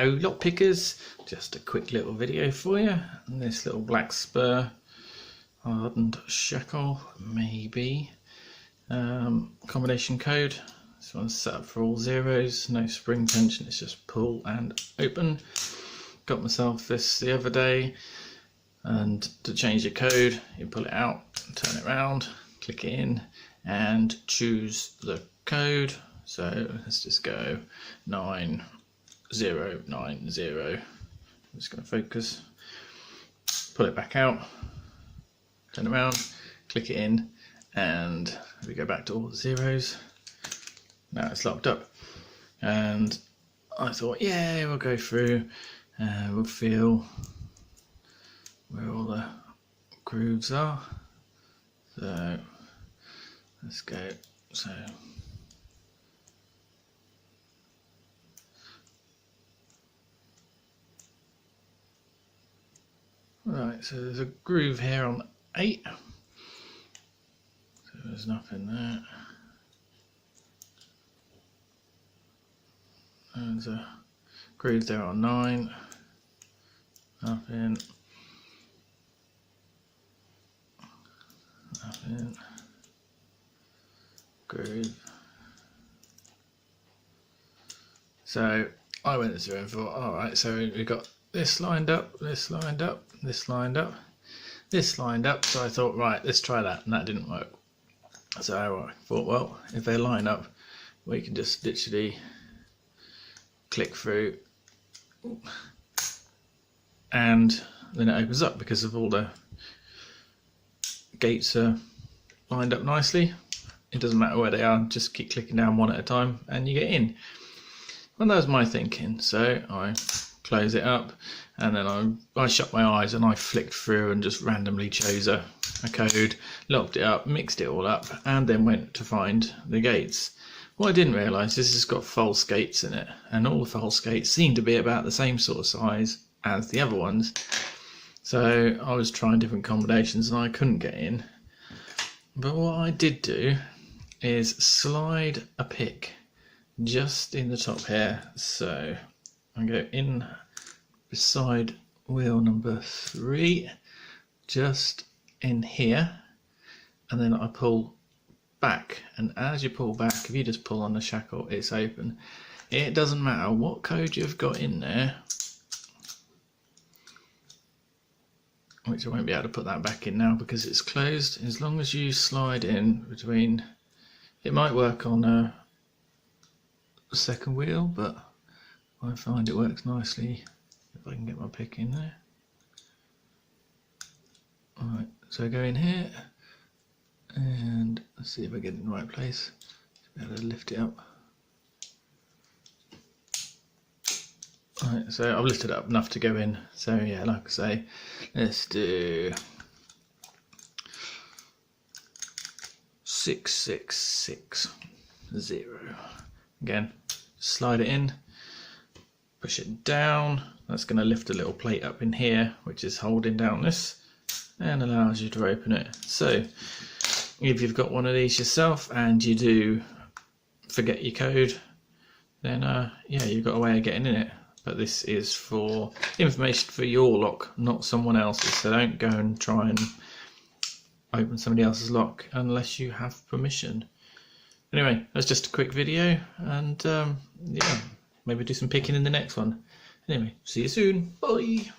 Hello lock pickers, just a quick little video for you. And this little Blackspur hardened shackle, maybe. Combination code. This one's set up for all zeros, no spring tension, it's just pull and open. Got myself this the other day, and to change the code you pull it out, turn it around, click it in and choose the code. So let's just go 9090. I'm just going to focus, pull it back out, turn around, click it in, and we go back to all the zeros. Now it's locked up, and I thought, yeah, we'll go through and we'll feel where all the grooves are. So let's go. So right, so there's a groove here on 8, so there's nothing there. There's a groove there on 9, nothing, nothing, groove. So I went through and thought, alright, so we've got this lined up, this lined up, this lined up, this lined up, so I thought, right, let's try that, and that didn't work. So I thought, well, if they line up, we can just literally click through and then it opens up because of all the gates are lined up nicely. It doesn't matter where they are, just keep clicking down one at a time and you get in. Well, that was my thinking, so I close it up and then I shut my eyes and I flicked through and just randomly chose a code, locked it up, mixed it all up, and then went to find the gates. What I didn't realise is it's got false gates in it, and all the false gates seem to be about the same sort of size as the other ones. So I was trying different combinations and I couldn't get in. But what I did do is slide a pick just in the top here. So I go in beside wheel number 3, just in here, and then I pull back, and as you pull back, if you just pull on the shackle, it's open. It doesn't matter what code you've got in there, which I won't be able to put that back in now because it's closed. As long as you slide in between, it might work on a second wheel, but I find it works nicely if I can get my pick in there. Alright, so I go in here and let's see if I get it in the right place. Be able to lift it up. Alright, so I've lifted it up enough to go in. So yeah, like I say, let's do 6660. Again, slide it in, push it down. That's going to lift a little plate up in here, which is holding down this and allows you to open it. So if you've got one of these yourself and you do forget your code, then yeah, you've got a way of getting in it. But this is for information for your lock, not someone else's. So don't go and try and open somebody else's lock unless you have permission. Anyway, that's just a quick video, and yeah, maybe do some picking in the next one. Anyway, see you soon. Bye.